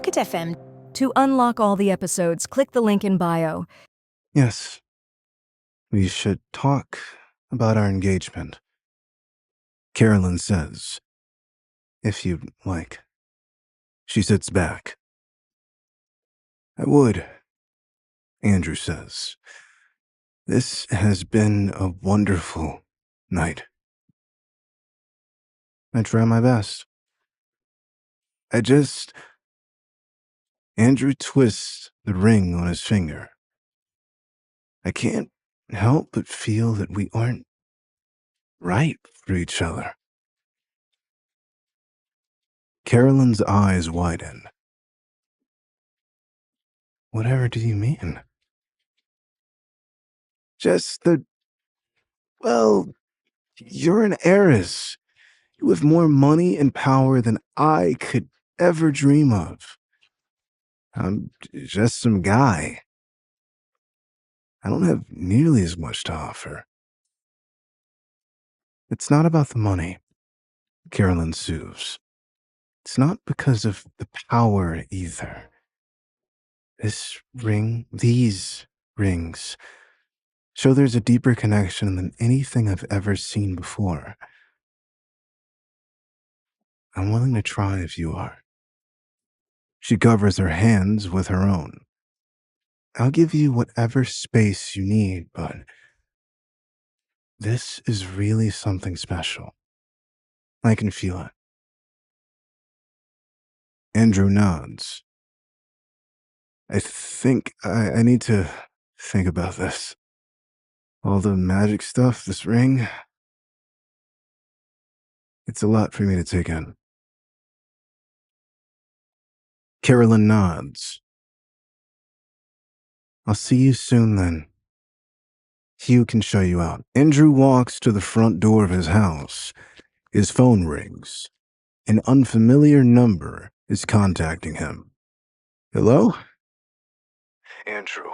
Pocket FM. To unlock all the episodes, click the link in bio. Yes. We should talk about our engagement. Carolyn says, if you'd like. She sits back. I would, Andrew says. This has been a wonderful night. I try my best. Andrew twists the ring on his finger. I can't help but feel that we aren't right for each other. Carolyn's eyes widen. Whatever do you mean? Well, you're an heiress. You have more money and power than I could ever dream of. I'm just some guy. I don't have nearly as much to offer. It's not about the money, Carolyn soothes. It's not because of the power either. These rings, show there's a deeper connection than anything I've ever seen before. I'm willing to try if you are. She covers her hands with her own. I'll give you whatever space you need, but this is really something special. I can feel it. Andrew nods. I think I need to think about this. All the magic stuff, this ring, it's a lot for me to take in. Carolyn nods. I'll see you soon then. Hugh can show you out. Andrew walks to the front door of his house. His phone rings. An unfamiliar number is contacting him. Hello? Andrew,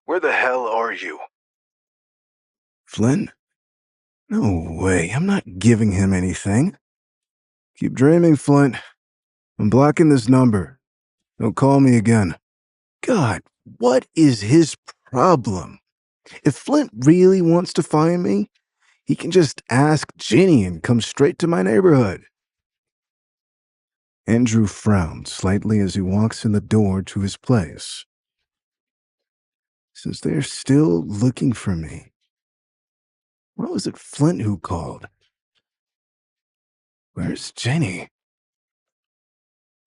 where the hell are you? Flynn? No way, I'm not giving him anything. Keep dreaming, Flint. I'm blocking this number. Don't call me again. God, what is his problem? If Flint really wants to find me, he can just ask Ginny and come straight to my neighborhood. Andrew frowns slightly as he walks in the door to his place. Since they're still looking for me, why was it Flint who called? Where's Jenny?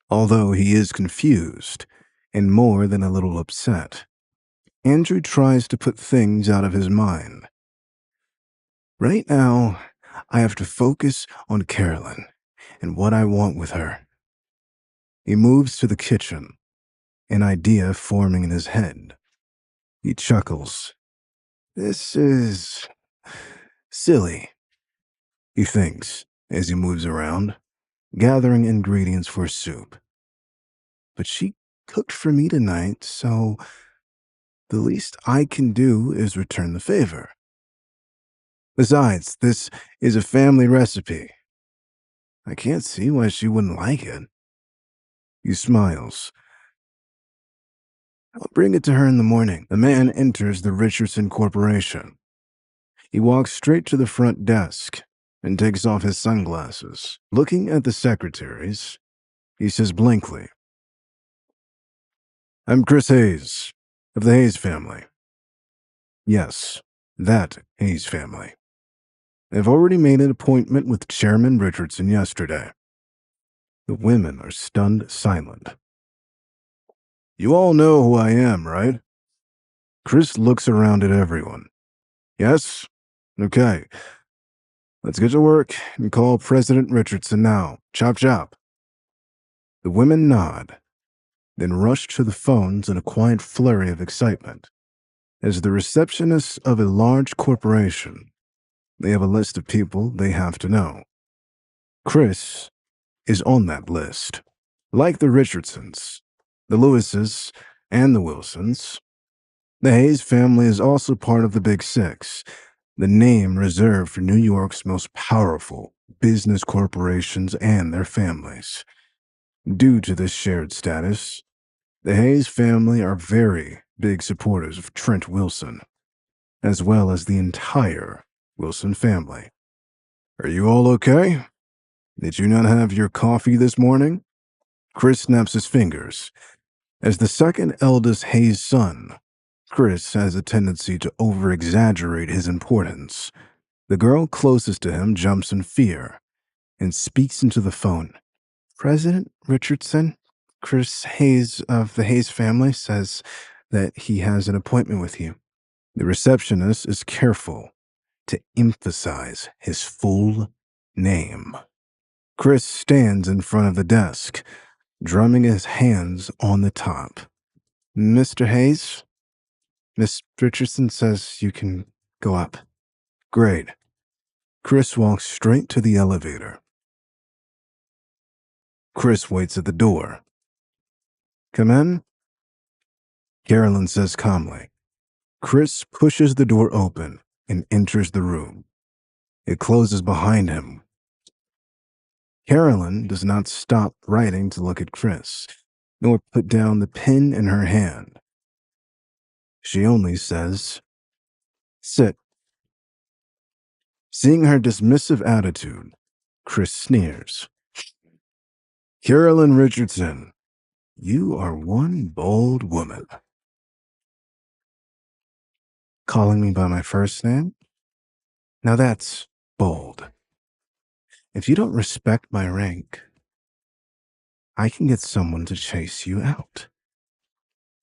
Although he is confused and more than a little upset, Andrew tries to put things out of his mind. Right now, I have to focus on Carolyn and what I want with her. He moves to the kitchen, an idea forming in his head. He chuckles. This is silly, he thinks as he moves around, gathering ingredients for soup. But she cooked for me tonight, so the least I can do is return the favor. Besides, this is a family recipe. I can't see why she wouldn't like it. He smiles. I'll bring it to her in the morning. The man enters the Richardson Corporation. He walks straight to the front desk and takes off his sunglasses. Looking at the secretaries, he says blankly, I'm Chris Hayes, of the Hayes family. Yes, that Hayes family. I've already made an appointment with Chairman Richardson yesterday. The women are stunned silent. You all know who I am, right? Chris looks around at everyone. Yes? Okay. Let's get to work and call President Richardson now. Chop chop. The women nod, then rush to the phones in a quiet flurry of excitement. As the receptionists of a large corporation, they have a list of people they have to know. Chris is on that list. Like the Richardsons, the Lewises, and the Wilsons, the Hayes family is also part of the Big Six, the name reserved for New York's most powerful business corporations and their families. Due to this shared status, The Hayes family are very big supporters of Trent Wilson, as well as the entire Wilson family. Are you all okay? Did you not have your coffee this morning? Chris snaps his fingers. As the second eldest Hayes son, Chris has a tendency to over-exaggerate his importance. The girl closest to him jumps in fear and speaks into the phone. President Richardson, Chris Hayes of the Hayes family says that he has an appointment with you. The receptionist is careful to emphasize his full name. Chris stands in front of the desk, drumming his hands on the top. Mr. Hayes, Miss Richardson says you can go up. Great. Chris walks straight to the elevator. Chris waits at the door. Come in? Carolyn says calmly. Chris pushes the door open and enters the room. It closes behind him. Carolyn does not stop writing to look at Chris, nor put down the pen in her hand. She only says, sit. Seeing her dismissive attitude, Chris sneers. Carolyn Richardson, you are one bold woman. Calling me by my first name? Now that's bold. If you don't respect my rank, I can get someone to chase you out.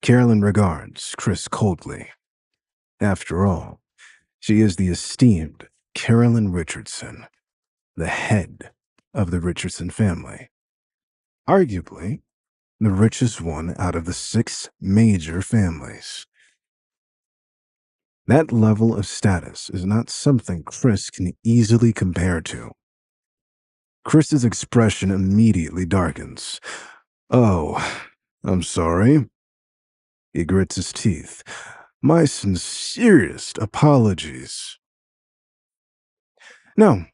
Carolyn regards Chris coldly. After all, she is the esteemed Carolyn Richardson, the head of the Richardson family. Arguably, the richest one out of the 6 major families. That level of status is not something Chris can easily compare to. Chris's expression immediately darkens. Oh, I'm sorry. He grits his teeth. My sincerest apologies. No,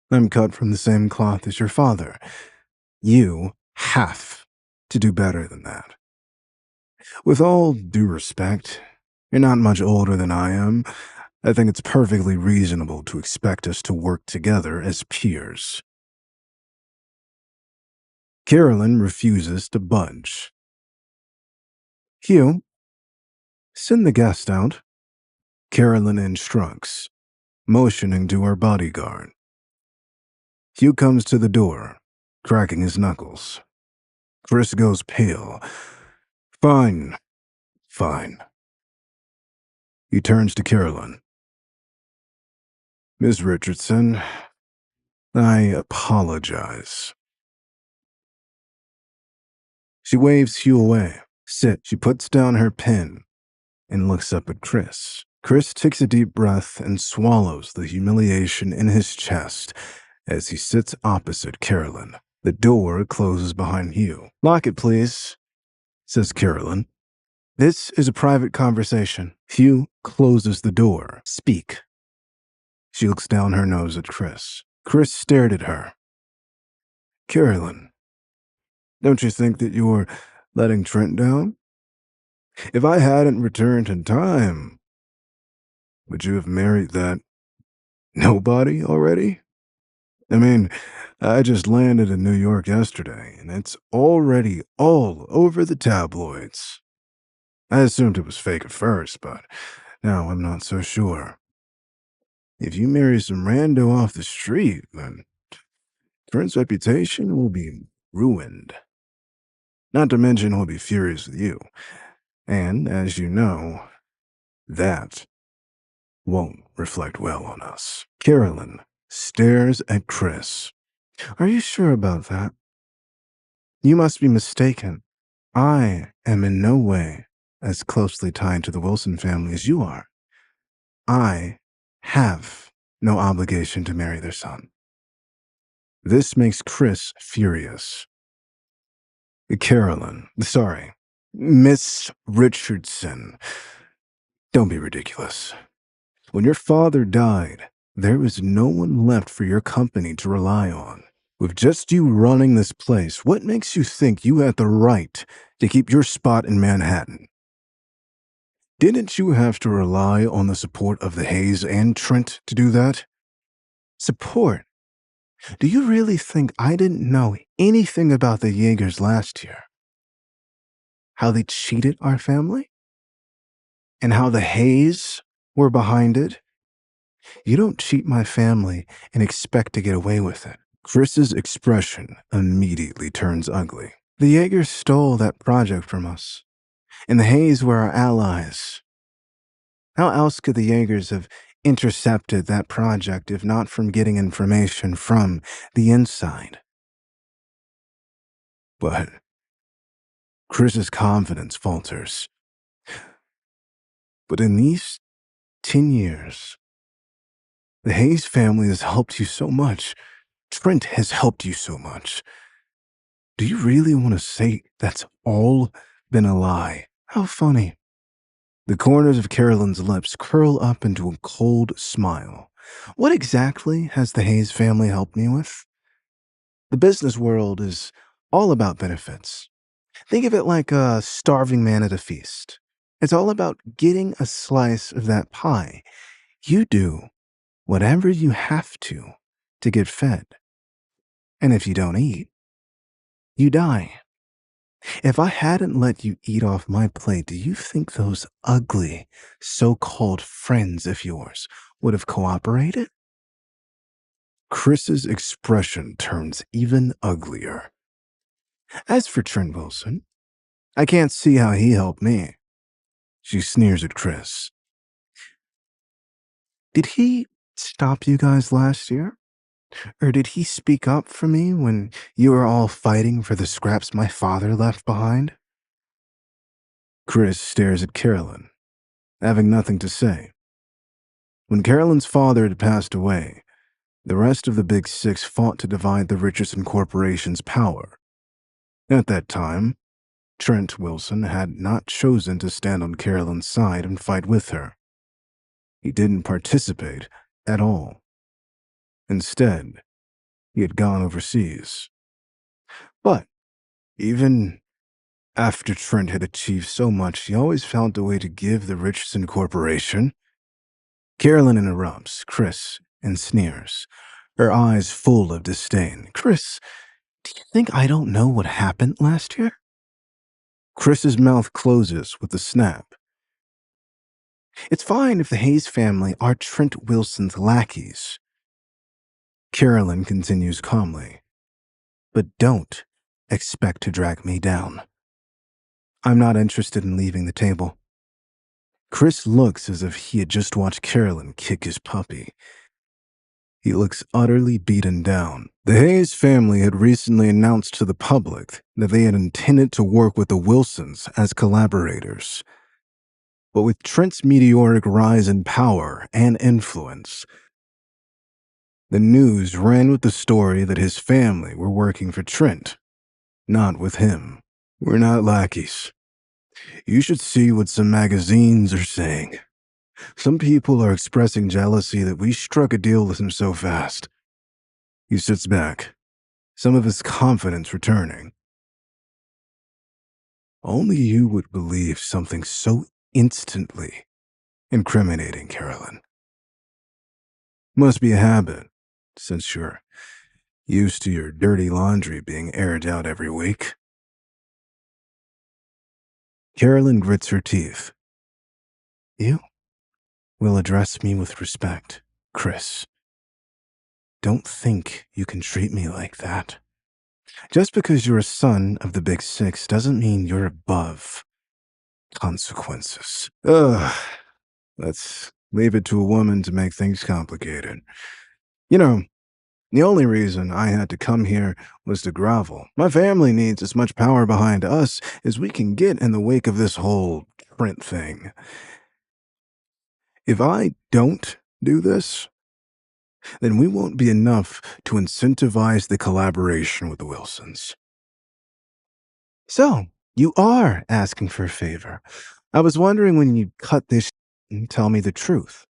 I'm cut from the same cloth as your father. You have to do better than that. With all due respect, you're not much older than I am. I think it's perfectly reasonable to expect us to work together as peers. Carolyn refuses to budge. Hugh, send the guest out. Carolyn instructs, motioning to her bodyguard. Hugh comes to the door, cracking his knuckles. Chris goes pale. Fine. He turns to Carolyn. Miss Richardson, I apologize. She waves Hugh away. Sit. She puts down her pen and looks up at Chris. Chris takes a deep breath and swallows the humiliation in his chest as he sits opposite Carolyn. The door closes behind Hugh. Lock it, please, says Carolyn. This is a private conversation. Hugh closes the door. Speak. She looks down her nose at Chris. Chris stared at her. Carolyn, don't you think that you're letting Trent down? If I hadn't returned in time, would you have married that nobody already? I mean, I just landed in New York yesterday, and it's already all over the tabloids. I assumed it was fake at first, but now I'm not so sure. If you marry some rando off the street, then Trent's reputation will be ruined. Not to mention he'll be furious with you. And, as you know, that won't reflect well on us. Carolyn stares at Chris. Are you sure about that? You must be mistaken. I am in no way as closely tied to the Wilson family as you are. I have no obligation to marry their son. This makes Chris furious. Miss Richardson, don't be ridiculous. When your father died, there was no one left for your company to rely on. With just you running this place, what makes you think you had the right to keep your spot in Manhattan? Didn't you have to rely on the support of the Hayes and Trent to do that? Support? Do you really think I didn't know anything about the Jaegers last year? How they cheated our family? And how the Hayes were behind it? You don't cheat my family and expect to get away with it. Chris's expression immediately turns ugly. The Jaegers stole that project from us, and the Hayes were our allies. How else could the Jaegers have intercepted that project if not from getting information from the inside? But Chris's confidence falters. But in these 10 years, the Hayes family has helped you so much. Trent has helped you so much. Do you really want to say that's all been a lie? How funny. The corners of Carolyn's lips curl up into a cold smile. What exactly has the Hayes family helped me with? The business world is all about benefits. Think of it like a starving man at a feast. It's all about getting a slice of that pie. You do whatever you have to get fed. And if you don't eat, you die. If I hadn't let you eat off my plate, do you think those ugly so-called friends of yours would have cooperated? Chris's expression turns even uglier. As for Trent Wilson, I can't see how he helped me. She sneers at Chris. Did he stop you guys last year? Or did he speak up for me when you were all fighting for the scraps my father left behind? Chris stares at Carolyn, having nothing to say. When Carolyn's father had passed away, the rest of the Big Six fought to divide the Richardson Corporation's power. At that time, Trent Wilson had not chosen to stand on Carolyn's side and fight with her. He didn't participate at all. Instead, he had gone overseas. But even after Trent had achieved so much, he always found a way to give the Richardson Corporation. Carolyn interrupts Chris and sneers, her eyes full of disdain. Chris, do you think I don't know what happened last year? Chris's mouth closes with a snap. It's fine if the Hayes family are Trent Wilson's lackeys. Carolyn continues calmly. But don't expect to drag me down. I'm not interested in leaving the table. Chris looks as if he had just watched Carolyn kick his puppy. He looks utterly beaten down. The Hayes family had recently announced to the public that they had intended to work with the Wilsons as collaborators. But with Trent's meteoric rise in power and influence, the news ran with the story that his family were working for Trent, not with him. We're not lackeys. You should see what some magazines are saying. Some people are expressing jealousy that we struck a deal with him so fast. He sits back, some of his confidence returning. Only you would believe something so instantly incriminating, Carolyn. Must be a habit, since you're used to your dirty laundry being aired out every week. Carolyn grits her teeth. You will address me with respect, Chris. Don't think you can treat me like that. Just because you're a son of the Big Six doesn't mean you're above consequences. Let's leave it to a woman to make things complicated. You know, the only reason I had to come here was to grovel. My family needs as much power behind us as we can get in the wake of this whole Trent thing. If I don't do this, then we won't be enough to incentivize the collaboration with the Wilsons. So, you are asking for a favor. I was wondering when you'd cut this and tell me the truth.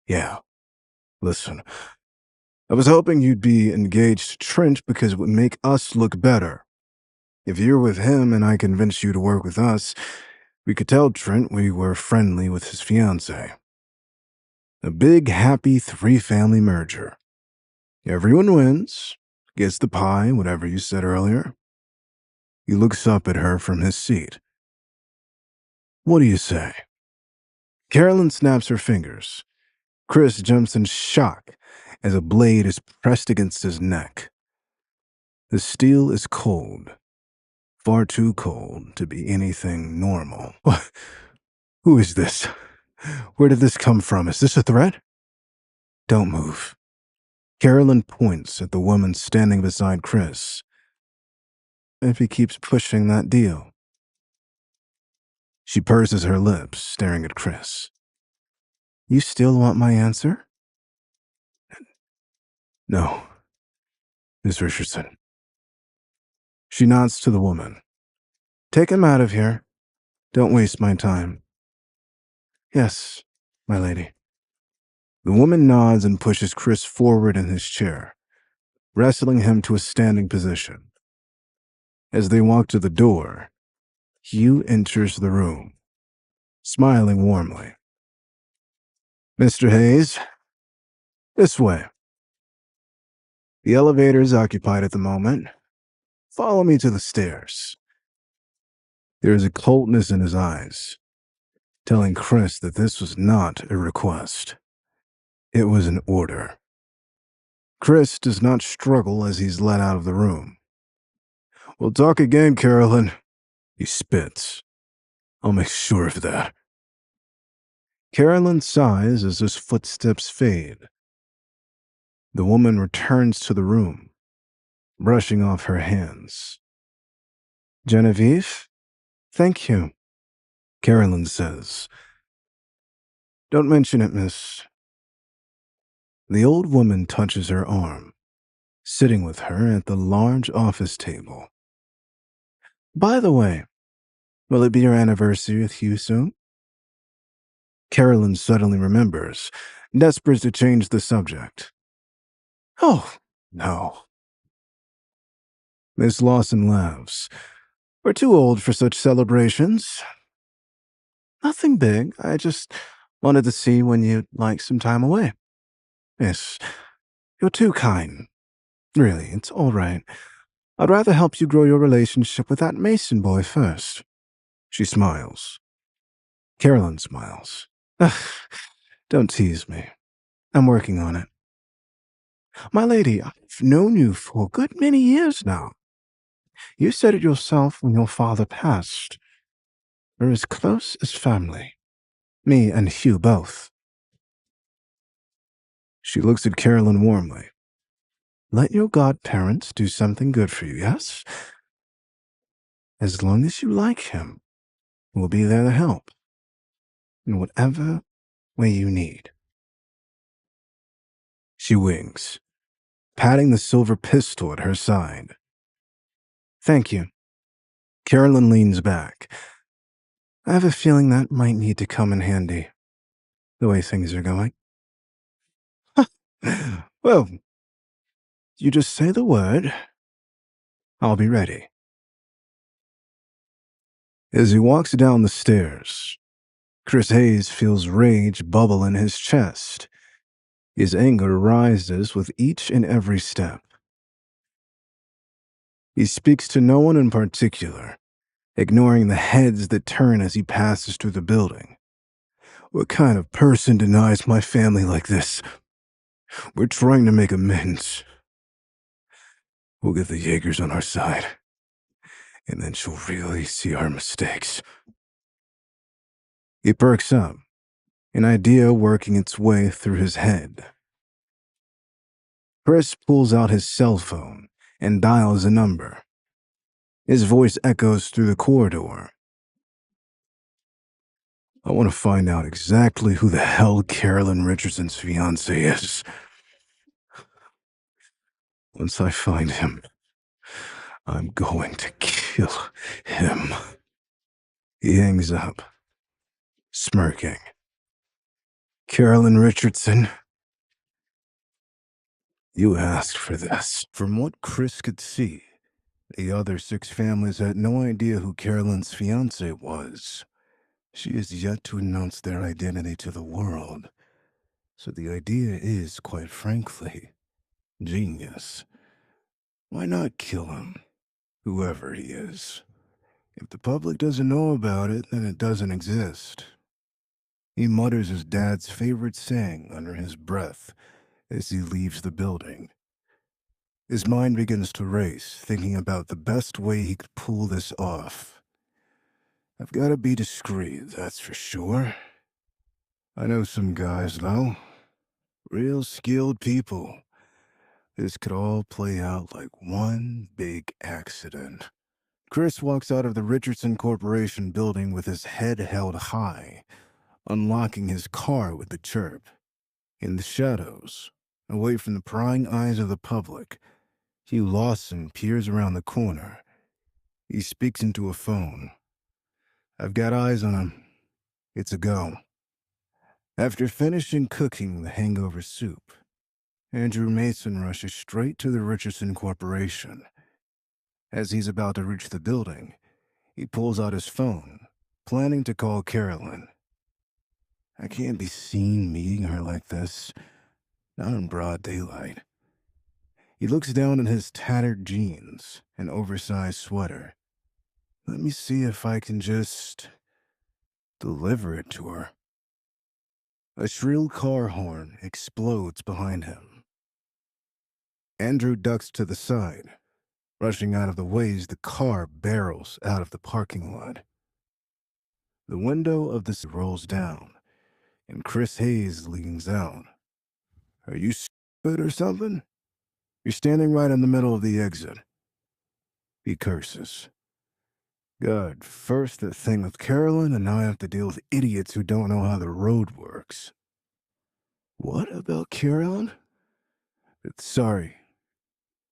Yeah, listen, I was hoping you'd be engaged to Trent because it would make us look better. If you're with him and I convinced you to work with us, we could tell Trent we were friendly with his fiancée. A big, happy three-family merger. Everyone wins, gets the pie, whatever you said earlier. He looks up at her from his seat. What do you say? Carolyn snaps her fingers. Chris jumps in shock as a blade is pressed against his neck. The steel is cold. Far too cold to be anything normal. Who is this? Where did this come from? Is this a threat? Don't move. Carolyn points at the woman standing beside Chris. If he keeps pushing that deal. She purses her lips, staring at Chris. You still want my answer? No, Miss Richardson. She nods to the woman. Take him out of here. Don't waste my time. Yes, my lady. The woman nods and pushes Chris forward in his chair, wrestling him to a standing position. As they walk to the door, Hugh enters the room, smiling warmly. Mr. Hayes, this way. The elevator is occupied at the moment. Follow me to the stairs. There is a coldness in his eyes, telling Chris that this was not a request. It was an order. Chris does not struggle as he's led out of the room. We'll talk again, Carolyn. He spits. I'll make sure of that. Carolyn sighs as his footsteps fade. The woman returns to the room, brushing off her hands. Genevieve? Thank you, Carolyn says. Don't mention it, miss. The old woman touches her arm, sitting with her at the large office table. By the way, will it be your anniversary with Hugh soon? Carolyn suddenly remembers, desperate to change the subject. Oh, no. Miss Lawson laughs. We're too old for such celebrations. Nothing big. I just wanted to see when you'd like some time away. Miss, you're too kind. Really, it's all right. I'd rather help you grow your relationship with that Mason boy first. She smiles. Carolyn smiles. Ugh, don't tease me. I'm working on it. My lady, I've known you for a good many years now. You said it yourself when your father passed. We're as close as family. Me and Hugh both. She looks at Carolyn warmly. Let your godparents do something good for you, yes? As long as you like him, we'll be there to help. In whatever way you need. She winks, patting the silver pistol at her side. Thank you. Carolyn leans back. I have a feeling that might need to come in handy, the way things are going. Well, you just say the word. I'll be ready. As he walks down the stairs, Chris Hayes feels rage bubble in his chest. His anger rises with each and every step. He speaks to no one in particular, ignoring the heads that turn as he passes through the building. What kind of person denies my family like this? We're trying to make amends. We'll get the Jaegers on our side, and then she'll really see our mistakes. He perks up, an idea working its way through his head. Chris pulls out his cell phone and dials a number. His voice echoes through the corridor. I want to find out exactly who the hell Carolyn Richardson's fiancé is. Once I find him, I'm going to kill him. He hangs up, smirking. Carolyn Richardson, You asked for this. From what Chris could see, the other 6 families had no idea who Carolyn's fiancé was. She is yet to announce their identity to the world. So the idea is, quite frankly, genius. Why not kill him, whoever he is? If the public doesn't know about it, then it doesn't exist. He mutters his dad's favorite saying under his breath as he leaves the building. His mind begins to race, thinking about the best way he could pull this off. I've got to be discreet, that's for sure. I know some guys, though. Real skilled people. This could all play out like one big accident. Chris walks out of the Richardson Corporation building with his head held high, unlocking his car with a chirp. In the shadows, away from the prying eyes of the public, Hugh Lawson peers around the corner. He speaks into a phone. I've got eyes on him. It's a go. After finishing cooking the hangover soup, Andrew Mason rushes straight to the Richardson Corporation. As he's about to reach the building, he pulls out his phone, planning to call Carolyn. I can't be seen meeting her like this, not in broad daylight. He looks down at his tattered jeans and oversized sweater. Let me see if I can just deliver it to her. A shrill car horn explodes behind him. Andrew ducks to the side. Rushing out of the way as the car barrels out of the parking lot. The window of this rolls down, and Chris Hayes leans out. Are you stupid or something? You're standing right in the middle of the exit. He curses. God, first that thing with Carolyn, and now I have to deal with idiots who don't know how the road works. What about Carolyn? Sorry,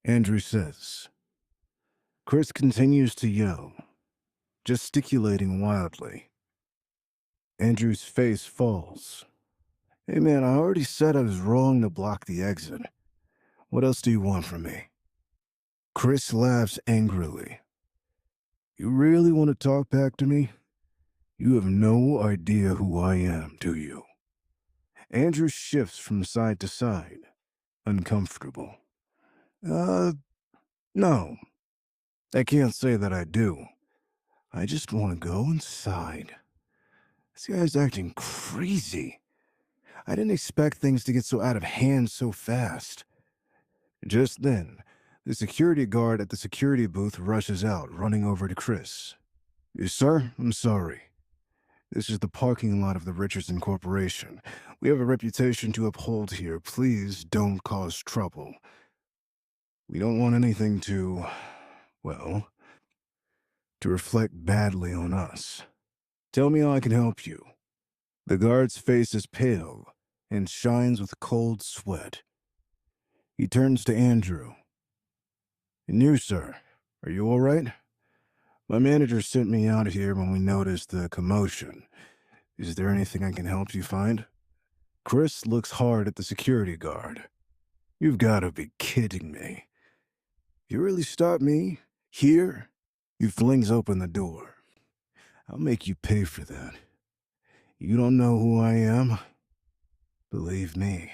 Andrew says. Chris continues to yell, gesticulating wildly. Andrew's face falls. Hey man, I already said I was wrong to block the exit. What else do you want from me? Chris laughs angrily. You really want to talk back to me? You have no idea who I am, do you? Andrew shifts from side to side, uncomfortable. No. I can't say that I do. I just want to go inside. This guy's acting crazy. I didn't expect things to get so out of hand so fast. Just then, the security guard at the security booth rushes out, running over to Chris. Sir, I'm sorry. This is the parking lot of the Richardson Corporation. We have a reputation to uphold here. Please don't cause trouble. We don't want anything to, well, to reflect badly on us. Tell me how I can help you. The guard's face is pale and shines with cold sweat. He turns to Andrew. And you, sir, are you all right? My manager sent me out here when we noticed the commotion. Is there anything I can help you find? Chris looks hard at the security guard. You've got to be kidding me. You really stopped me? Here? He flings open the door. I'll make you pay for that. You don't know who I am? Believe me,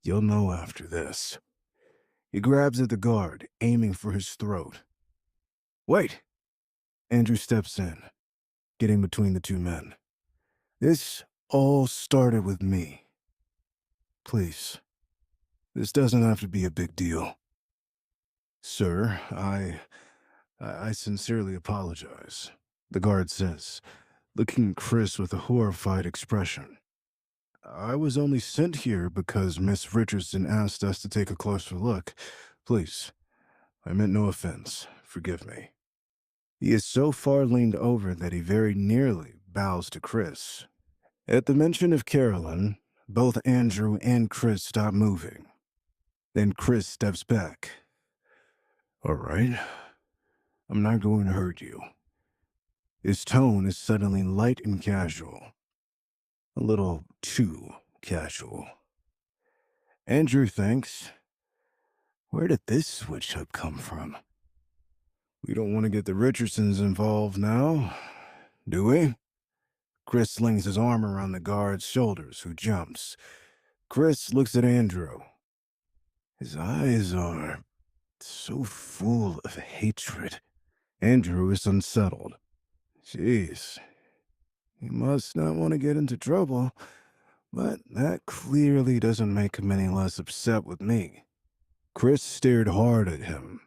you'll know after this. He grabs at the guard, aiming for his throat. Wait! Andrew steps in, getting between the two men. This all started with me. Please, this doesn't have to be a big deal. Sir, I sincerely apologize, the guard says, looking at Chris with a horrified expression. I was only sent here because Miss Richardson asked us to take a closer look. Please, I meant no offense. Forgive me. He is so far leaned over that he very nearly bows to Chris. At the mention of Carolyn, both Andrew and Chris stop moving. Then Chris steps back. All right, I'm not going to hurt you. His tone is suddenly light and casual. A little too casual. Andrew thinks, Where did this switch up come from? We don't want to get the Richardsons involved now, do we? Chris slings his arm around the guard's shoulders, who jumps. Chris looks at Andrew. His eyes are so full of hatred. Andrew is unsettled. Jeez, he must not want to get into trouble, but that clearly doesn't make him any less upset with me. Chris stared hard at him,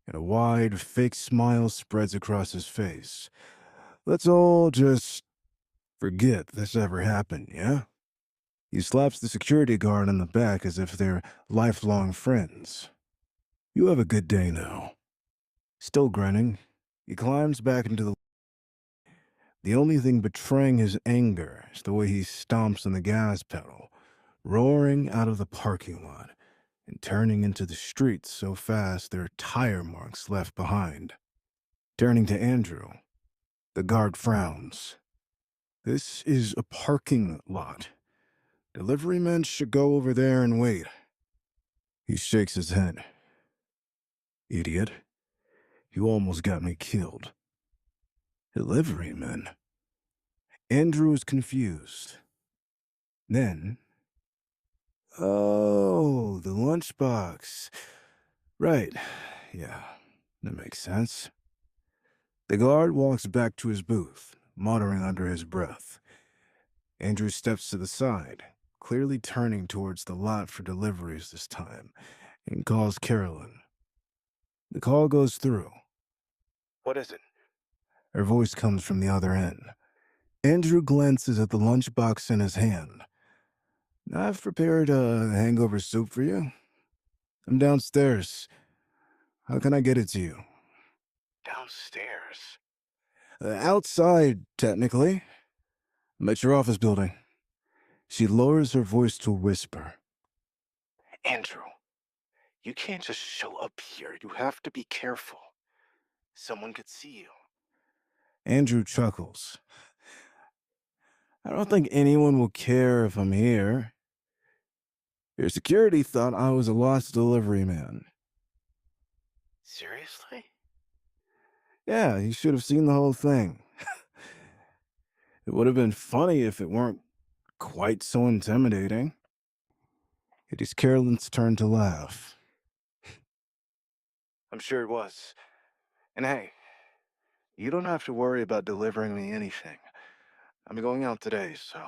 and a wide, fake smile spreads across his face. Let's all just forget this ever happened, yeah? He slaps the security guard on the back as if they're lifelong friends. You have a good day now. Still grinning, he climbs back into the only thing betraying his anger is the way he stomps on the gas pedal, roaring out of the parking lot and turning into the street so fast there are tire marks left behind. Turning to Andrew, the guard frowns. This is a parking lot. Deliverymen should go over there and wait. He shakes his head. Idiot. You almost got me killed. Deliverymen? Andrew is confused. Then, oh, the lunchbox. Right, yeah, that makes sense. The guard walks back to his booth, muttering under his breath. Andrew steps to the side, clearly turning towards the lot for deliveries this time, and calls Carolyn. The call goes through. What is it? Her voice comes from the other end. Andrew glances at the lunchbox in his hand. I've prepared a hangover soup for you. I'm downstairs. How can I get it to you? Downstairs? Outside, technically. I'm at your office building. She lowers her voice to a whisper. Andrew, you can't just show up here. You have to be careful. Someone could see you. Andrew chuckles. I don't think anyone will care if I'm here. Your security thought I was a lost delivery man. Seriously? Yeah, you should have seen the whole thing. It would have been funny if it weren't quite so intimidating. It is Carolyn's turn to laugh. I'm sure it was. And hey, you don't have to worry about delivering me anything. I'm going out today, so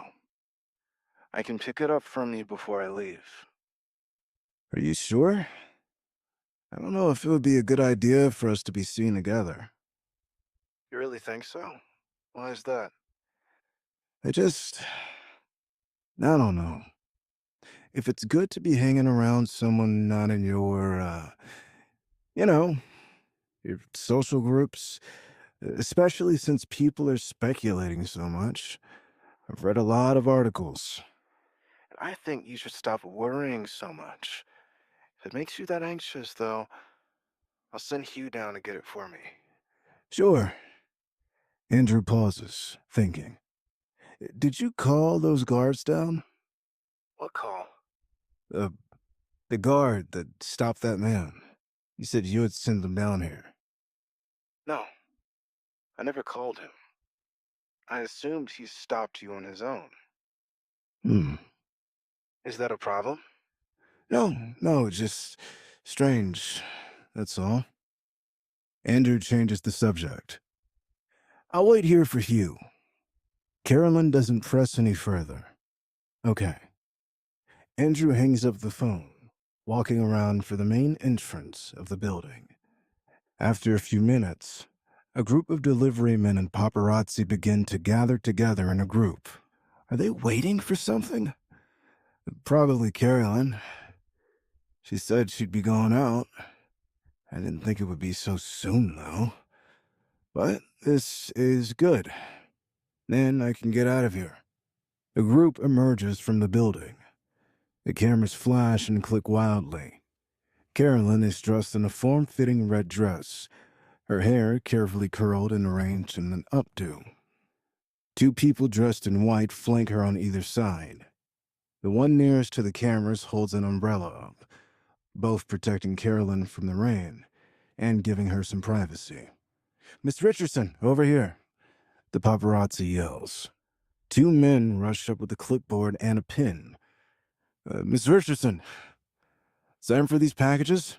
I can pick it up from you before I leave. Are you sure? I don't know if it would be a good idea for us to be seen together. You really think so? Why is that? I don't know. If it's good to be hanging around someone not in your, your social groups, especially since people are speculating so much. I've read a lot of articles. And I think you should stop worrying so much. If it makes you that anxious, though, I'll send Hugh down to get it for me. Sure. Andrew pauses, thinking. Did you call those guards down? What call? The guard that stopped that man. You said you had sent them down here. No, I never called him. I assumed he stopped you on his own. Is that a problem? No, just strange. That's all. Andrew changes the subject. I'll wait here for Hugh. Carolyn doesn't press any further. Okay. Andrew hangs up the phone, walking around for the main entrance of the building. After a few minutes, a group of deliverymen and paparazzi begin to gather together in a group. Are they waiting for something? Probably Carolyn. She said she'd be going out. I didn't think it would be so soon, though. But this is good. Then I can get out of here. The group emerges from the building. The cameras flash and click wildly. Carolyn is dressed in a form-fitting red dress, her hair carefully curled and arranged in an updo. Two people dressed in white flank her on either side. The one nearest to the cameras holds an umbrella up, both protecting Carolyn from the rain and giving her some privacy. "Miss Richardson, over here," the paparazzi yells. Two men rush up with a clipboard and a pen. "Miss Richardson, time for these packages?"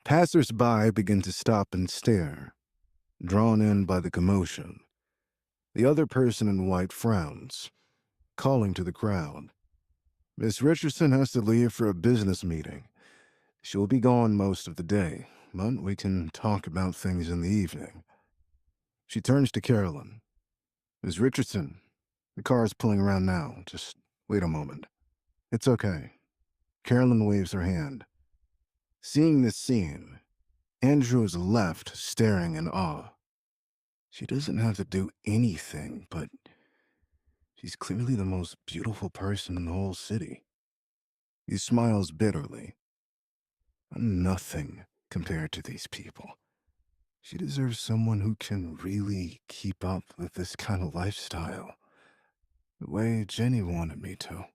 Passers-by begin to stop and stare, drawn in by the commotion. The other person in white frowns, calling to the crowd. "Miss Richardson has to leave for a business meeting. She'll be gone most of the day, but we can talk about things in the evening." She turns to Carolyn. "Miss Richardson, the car is pulling around now. Just wait a moment." "It's okay." Carolyn waves her hand. Seeing this scene, Andrew is left staring in awe. She doesn't have to do anything, but she's clearly the most beautiful person in the whole city. He smiles bitterly. "I'm nothing compared to these people. She deserves someone who can really keep up with this kind of lifestyle, the way Jenny wanted me to.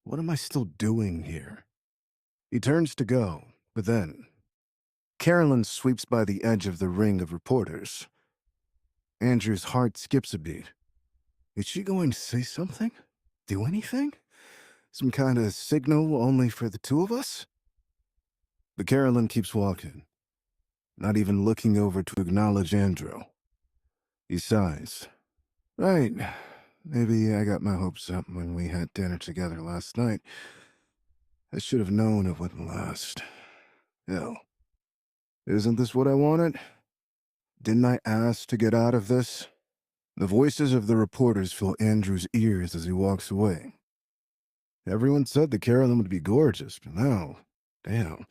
What am I still doing here?" He turns to go, but then Carolyn sweeps by the edge of the ring of reporters. Andrew's heart skips a beat. Is she going to say something? Do anything? Some kind of signal only for the two of us? But Carolyn keeps walking, not even looking over to acknowledge Andrew. He sighs. "Right. Maybe I got my hopes up when we had dinner together last night. I should have known it wouldn't last. Hell, isn't this what I wanted? Didn't I ask to get out of this?" The voices of the reporters fill Andrew's ears as he walks away. Everyone said that Carolyn would be gorgeous, but now, damn,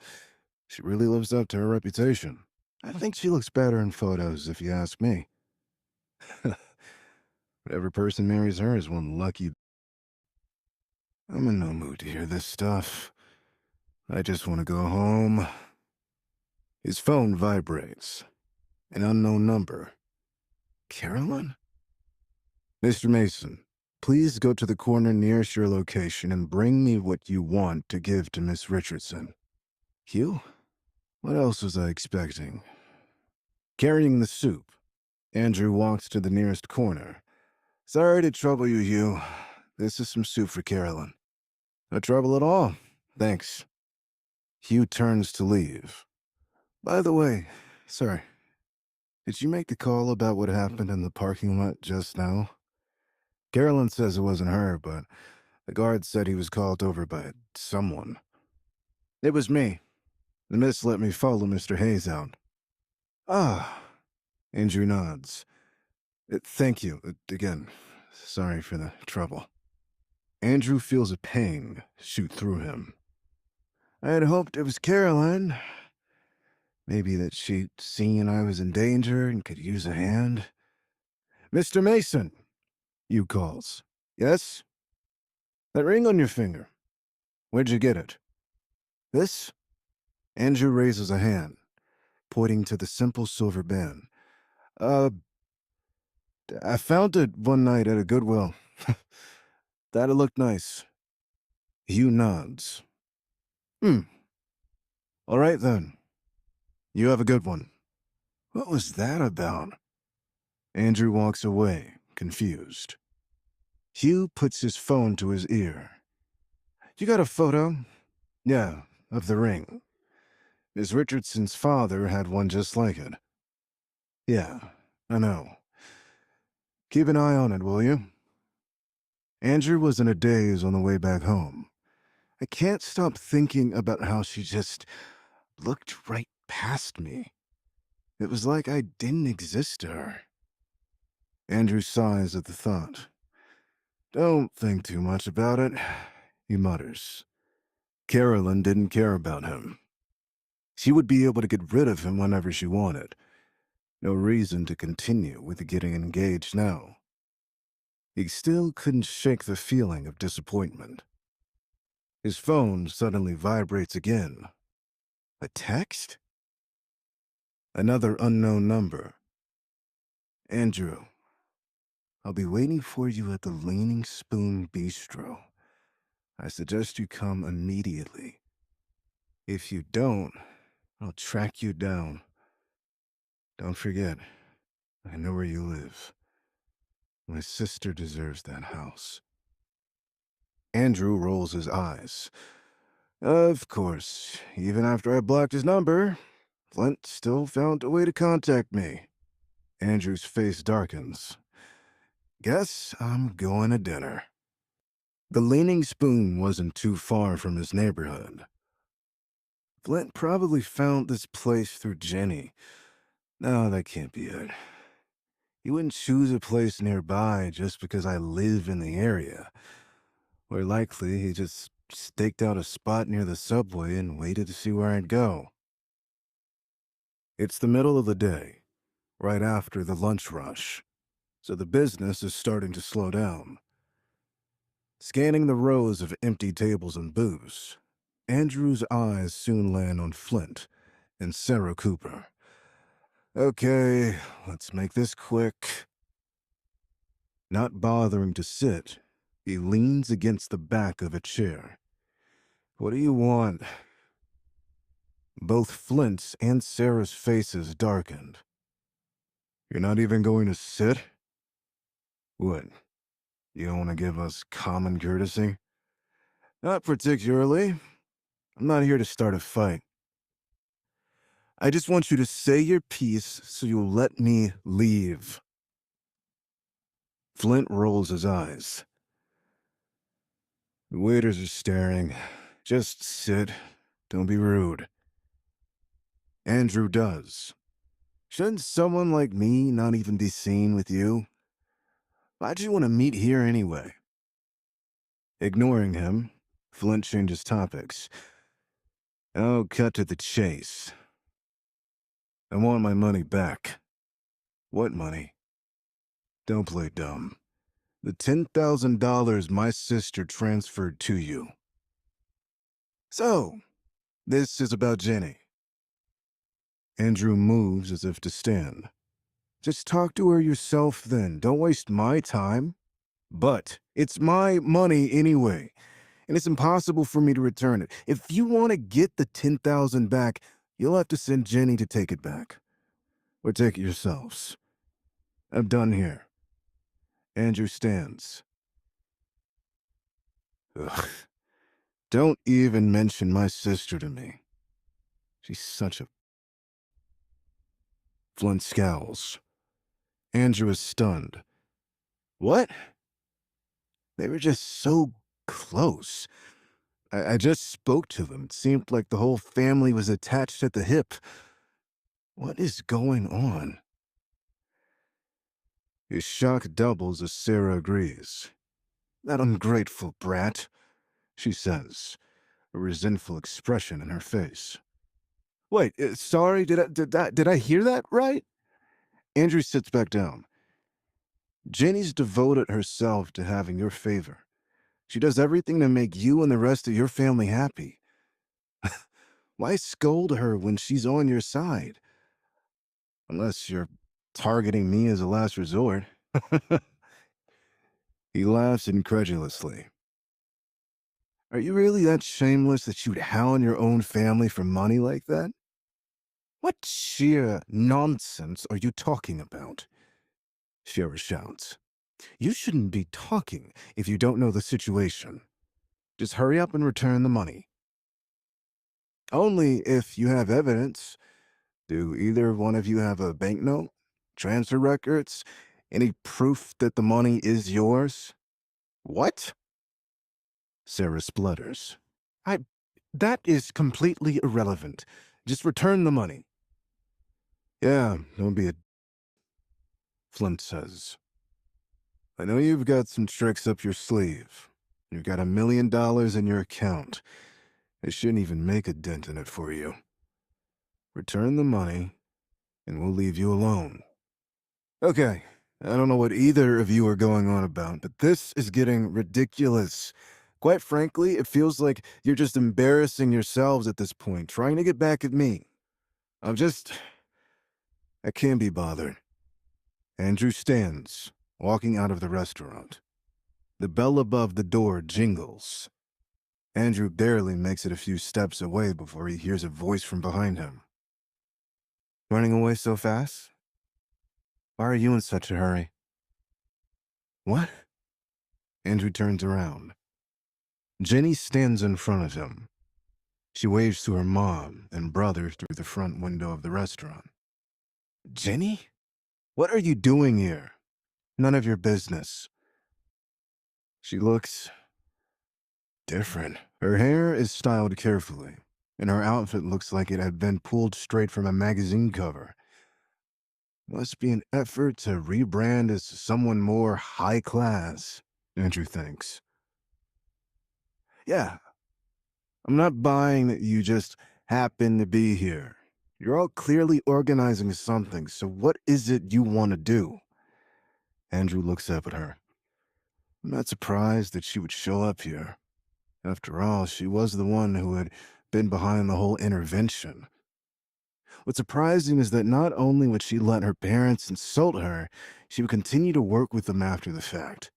she really lives up to her reputation. I think she looks better in photos, if you ask me. Every person marries her is one lucky. I'm in no mood to hear this stuff. I just want to go home. His phone vibrates. An unknown number. Carolyn? "Mr. Mason, please go to the corner nearest your location and bring me what you want to give to Miss Richardson." Hugh? What else was I expecting? Carrying the soup, Andrew walks to the nearest corner. "Sorry to trouble you, Hugh. This is some soup for Carolyn." "No trouble at all. Thanks." Hugh turns to leave. "By the way, sorry, did you make the call about what happened in the parking lot just now?" Carolyn says it wasn't her, but the guard said he was called over by someone. "It was me. The miss let me follow Mr. Hayes out." "Ah." Andrew nods. Thank you. Again, sorry for the trouble." Andrew feels a pang shoot through him. I had hoped it was Caroline. Maybe that she'd seen I was in danger and could use a hand. "Mr. Mason," Hugh calls. "Yes?" "That ring on your finger. Where'd you get it?" "This?" Andrew raises a hand, pointing to the simple silver band. I found it one night at a Goodwill. Thought it looked nice." Hugh nods. All right then. You have a good one." What was that about? Andrew walks away, confused. Hugh puts his phone to his ear. "You got a photo?" "Yeah, of the ring. Miss Richardson's father had one just like it." "Yeah, I know. Keep an eye on it, will you?" Andrew was in a daze on the way back home. I can't stop thinking about how she just looked right past me. It was like I didn't exist to her. Andrew sighs at the thought. "Don't think too much about it," he mutters. Carolyn didn't care about him. She would be able to get rid of him whenever she wanted. No reason to continue with getting engaged now. He still couldn't shake the feeling of disappointment. His phone suddenly vibrates again. A text? Another unknown number. "Andrew, I'll be waiting for you at the Leaning Spoon Bistro. I suggest you come immediately. If you don't, I'll track you down. Don't forget, I know where you live. My sister deserves that house. Andrew rolls his eyes. Of course, even after I blocked his number, Flint still found a way to contact me. Andrew's face darkens. Guess I'm going to dinner. The Leaning Spoon wasn't too far from his neighborhood. Flint probably found this place through Jenny. No, that can't be it. He wouldn't choose a place nearby just because I live in the area. Or likely, he just staked out a spot near the subway and waited to see where I'd go. It's the middle of the day, right after the lunch rush, so the business is starting to slow down. Scanning the rows of empty tables and booths, Andrew's eyes soon land on Flint and Sarah Cooper. Okay, let's make this quick. Not bothering to sit, he leans against the back of a chair. What do you want? Both Flint's and Sarah's faces darkened. You're not even going to sit? What? You don't want to give us common courtesy? Not particularly. I'm not here to start a fight. I just want you to say your piece so you'll let me leave. Flint rolls his eyes. The waiters are staring. Just sit. Don't be rude. Andrew does. Shouldn't someone like me not even be seen with you? Why'd you want to meet here anyway? Ignoring him, Flint changes topics. Oh, cut to the chase. I want my money back. What money? Don't play dumb. The $10,000 my sister transferred to you. So, this is about Jenny. Andrew moves as if to stand. Just talk to her yourself then. Don't waste my time. But it's my money anyway, and it's impossible for me to return it. If you want to get the $10,000 back, you'll have to send Jenny to take it back. Or take it yourselves. I'm done here. Andrew stands. Ugh. Don't even mention my sister to me. She's such a... Flint scowls. Andrew is stunned. What? They were just so close. I just spoke to them. It seemed like the whole family was attached at the hip. What is going on? His shock doubles as Sarah agrees. That ungrateful brat, she says, a resentful expression in her face. Wait, sorry, did I hear that right? Andrew sits back down. Jenny's devoted herself to having your favor. She does everything to make you and the rest of your family happy. Why scold her when she's on your side? Unless you're targeting me as a last resort. He laughs incredulously. Are you really that shameless that you'd hound your own family for money like that? What sheer nonsense are you talking about? Shara shouts. You shouldn't be talking if you don't know the situation. Just hurry up and return the money. Only if you have evidence. Do either one of you have a banknote, transfer records, any proof that the money is yours? What? Sarah splutters. That is completely irrelevant. Just return the money. Yeah, don't be a... Flint says. I know you've got some tricks up your sleeve. You've got $1 million in your account. I shouldn't even make a dent in it for you. Return the money, and we'll leave you alone. Okay, I don't know what either of you are going on about, but this is getting ridiculous. Quite frankly, it feels like you're just embarrassing yourselves at this point, trying to get back at me. I can't be bothered. Andrew stands, walking out of the restaurant. The bell above the door jingles. Andrew barely makes it a few steps away before he hears a voice from behind him. Running away so fast? Why are you in such a hurry? What? Andrew turns around. Jenny stands in front of him. She waves to her mom and brother through the front window of the restaurant. Jenny? What are you doing here? None of your business. She looks different. Her hair is styled carefully, and her outfit looks like it had been pulled straight from a magazine cover. Must be an effort to rebrand as someone more high class, Andrew thinks. Yeah, I'm not buying that you just happen to be here. You're all clearly organizing something, so what is it you want to do? Andrew looks up at her. I'm not surprised that she would show up here. After all, she was the one who had been behind the whole intervention. What's surprising is that not only would she let her parents insult her, she would continue to work with them after the fact.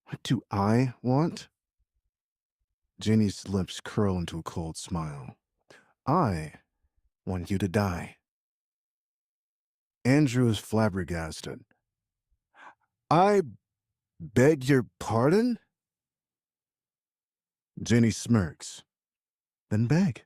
What do I want? Jenny's lips curl into a cold smile. I want you to die. Andrew is flabbergasted. I beg your pardon? Jenny smirks. Then beg.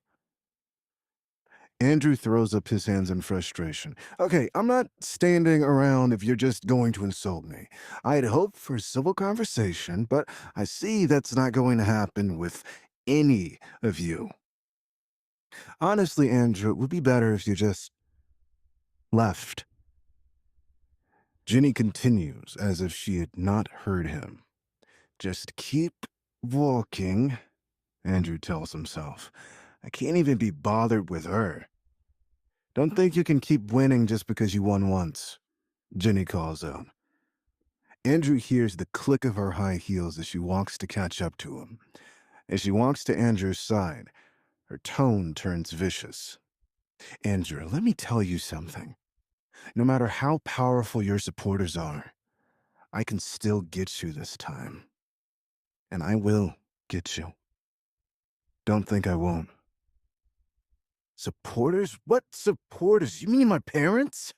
Andrew throws up his hands in frustration. Okay, I'm not standing around if you're just going to insult me. I'd hoped for a civil conversation, but I see that's not going to happen with any of you. Honestly, Andrew, it would be better if you just left. Jenny continues as if she had not heard him. Just keep walking, Andrew tells himself. I can't even be bothered with her. Don't think you can keep winning just because you won once, Jenny calls out. Andrew hears the click of her high heels as she walks to catch up to him. As she walks to Andrew's side, her tone turns vicious. Andrew, let me tell you something. No matter how powerful your supporters are, I can still get you this time. And I will get you. Don't think I won't. Supporters? What supporters? You mean my parents?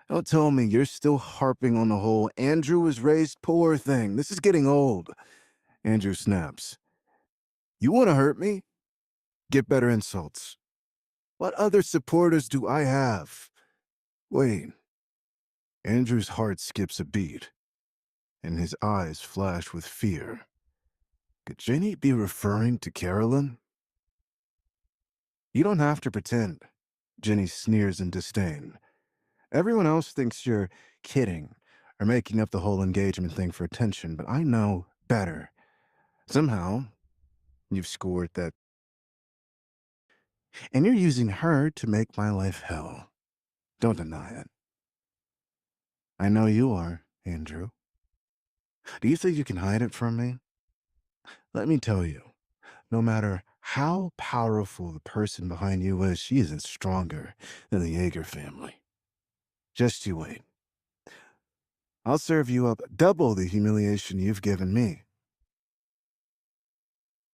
Don't tell me you're still harping on the whole Andrew was raised poor thing. This is getting old. Andrew snaps. You want to hurt me? Get better insults. What other supporters do I have? Wait. Andrew's heart skips a beat, and his eyes flash with fear. Could Jenny be referring to Carolyn? You don't have to pretend, Jenny sneers in disdain. Everyone else thinks you're kidding or making up the whole engagement thing for attention, but I know better. Somehow, you've scored that. And you're using her to make my life hell. Don't deny it. I know you are, Andrew. Do you think you can hide it from me? Let me tell you, no matter how powerful the person behind you is, she isn't stronger than the Yeager family. Just you wait. I'll serve you up double the humiliation you've given me.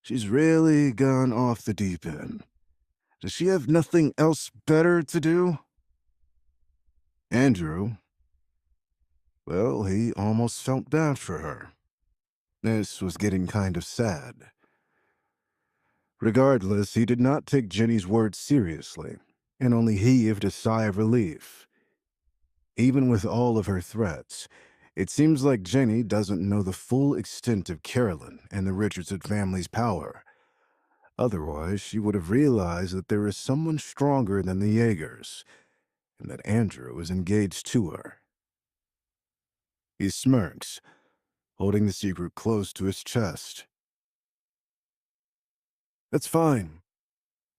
She's really gone off the deep end. Does she have nothing else better to do? Andrew, well, he almost felt bad for her. This was getting kind of sad. Regardless, he did not take Jenny's words seriously, and only heaved a sigh of relief. Even with all of her threats, it seems like Jenny doesn't know the full extent of Carolyn and the Richardson family's power. Otherwise, she would have realized that there is someone stronger than the Yeagers, and that Andrew is engaged to her. He smirks, holding the secret close to his chest. That's fine.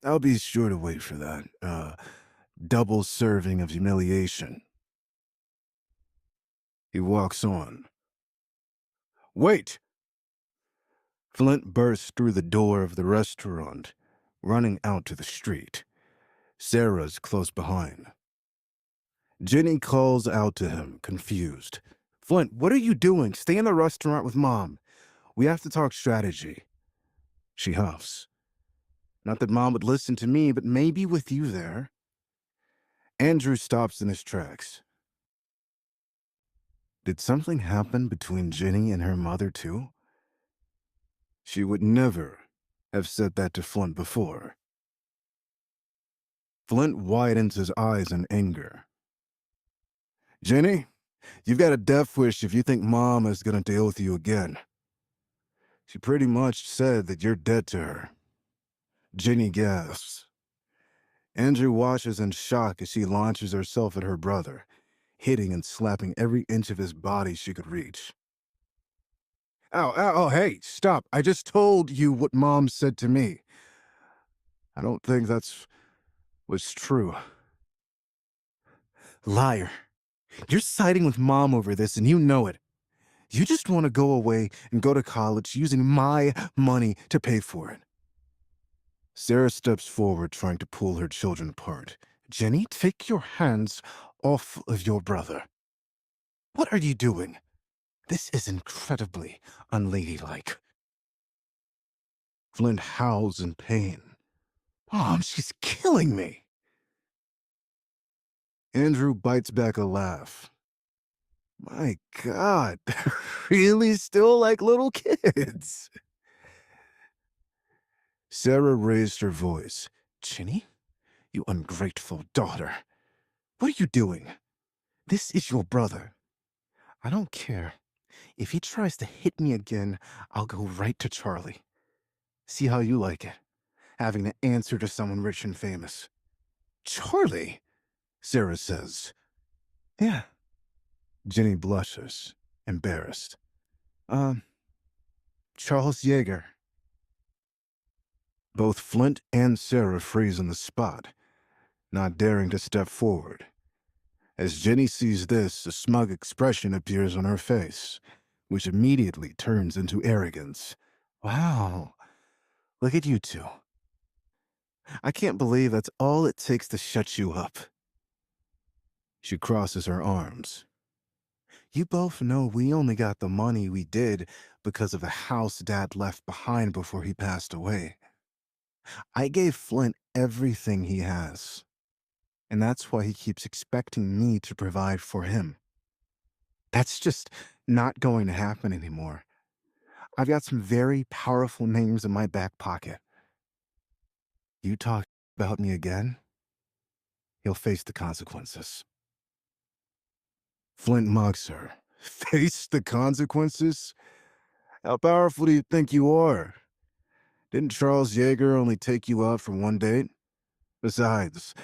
I'll be sure to wait for that, double serving of humiliation. He walks on. Wait! Flint bursts through the door of the restaurant, running out to the street. Sarah's close behind. Jenny calls out to him, confused. Flint, what are you doing? Stay in the restaurant with Mom. We have to talk strategy. She huffs. Not that Mom would listen to me, but maybe with you there. Andrew stops in his tracks. Did something happen between Jenny and her mother, too? She would never have said that to Flint before. Flint widens his eyes in anger. Jenny, you've got a death wish if you think Mom is going to deal with you again. She pretty much said that you're dead to her. Jenny gasps. Andrew watches in shock as she launches herself at her brother, hitting and slapping every inch of his body she could reach. Ow, ow, oh, hey, stop. I just told you what Mom said to me. I don't think that's what's true. Liar. You're siding with Mom over this and you know it. You just want to go away and go to college using my money to pay for it. Sarah steps forward, trying to pull her children apart. Jenny, take your hands off of your brother. What are you doing? This is incredibly unladylike. Flint howls in pain. Mom, she's killing me. Andrew bites back a laugh. My God, they're really still like little kids. Sarah raised her voice. Jenny, you ungrateful daughter. What are you doing? This is your brother. I don't care. If he tries to hit me again, I'll go right to Charlie. See how you like it, having to answer to someone rich and famous. Charlie, Sarah says. Yeah. Jenny blushes, embarrassed. Charles Yeager. Both Flint and Sarah freeze on the spot, not daring to step forward. As Jenny sees this, a smug expression appears on her face, which immediately turns into arrogance. Wow, look at you two. I can't believe that's all it takes to shut you up. She crosses her arms. You both know we only got the money we did because of the house Dad left behind before he passed away. I gave Flint everything he has, and that's why he keeps expecting me to provide for him. That's just not going to happen anymore. I've got some very powerful names in my back pocket. You talk about me again, he'll face the consequences. Flint mocks her. Face the consequences? How powerful do you think you are? Didn't Charles Yeager only take you out for one date? Besides,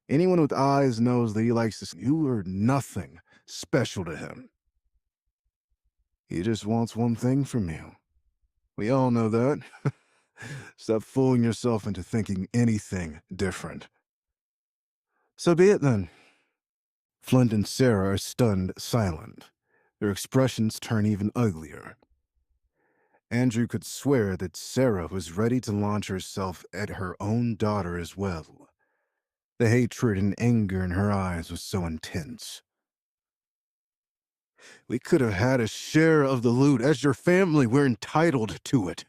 anyone with eyes knows that he likes to. You are nothing special to him. He just wants one thing from you. We all know that. Stop fooling yourself into thinking anything different. So be it then. Flint and Sarah are stunned silent. Their expressions turn even uglier. Andrew could swear that Sarah was ready to launch herself at her own daughter as well. The hatred and anger in her eyes was so intense. We could have had a share of the loot. As your family, we're entitled to it.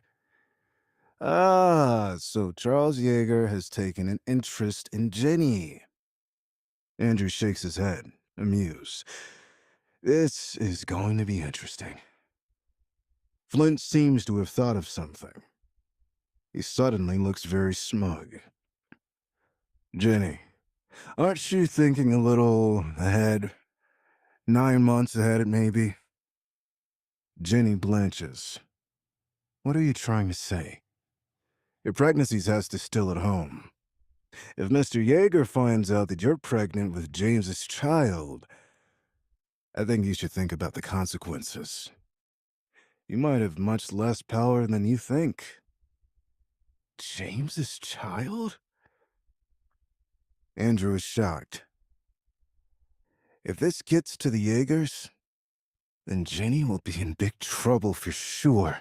Ah, so Charles Yeager has taken an interest in Jenny. Andrew shakes his head, amused. This is going to be interesting. Flint seems to have thought of something. He suddenly looks very smug. Jenny, aren't you thinking a little ahead? 9 months ahead, maybe? Jenny blanches. What are you trying to say? Your pregnancy's has to still at home. If Mr. Yeager finds out that you're pregnant with James's child, I think you should think about the consequences. You might have much less power than you think. James's child? Andrew is shocked. If this gets to the Yeagers, then Jenny will be in big trouble for sure.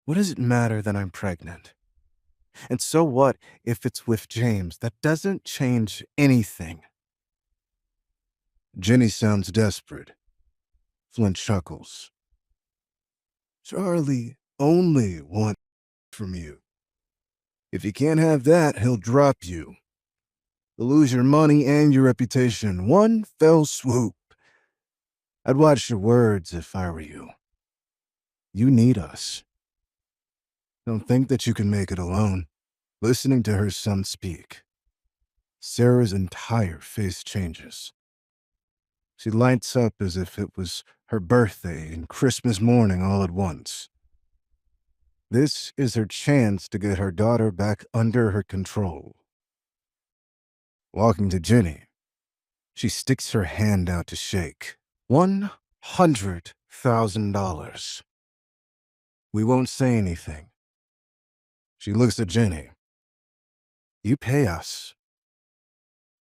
What does it matter that I'm pregnant? And so what if it's with James? That doesn't change anything. Jenny sounds desperate. Flint chuckles. Charlie only wants from you. If he can't have that, he'll drop you. You'll lose your money and your reputation in one fell swoop. I'd watch your words if I were you. You need us. Don't think that you can make it alone. Listening to her son speak, Sarah's entire face changes. She lights up as if it was her birthday and Christmas morning all at once. This is her chance to get her daughter back under her control. Walking to Jenny, she sticks her hand out to shake. $100,000. We won't say anything. She looks at Jenny. You pay us.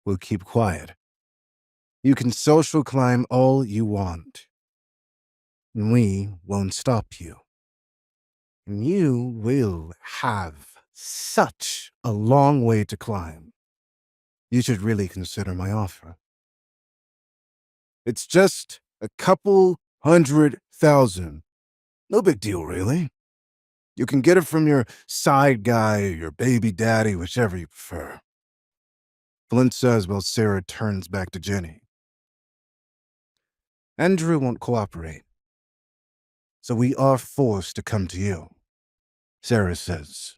We'll keep quiet. You can social climb all you want. And we won't stop you. And you will have such a long way to climb. You should really consider my offer. It's just a couple $100,000. No big deal, really. You can get it from your side guy or your baby daddy, whichever you prefer. Flint says while Sarah turns back to Jenny. Andrew won't cooperate, so we are forced to come to you, Sarah says.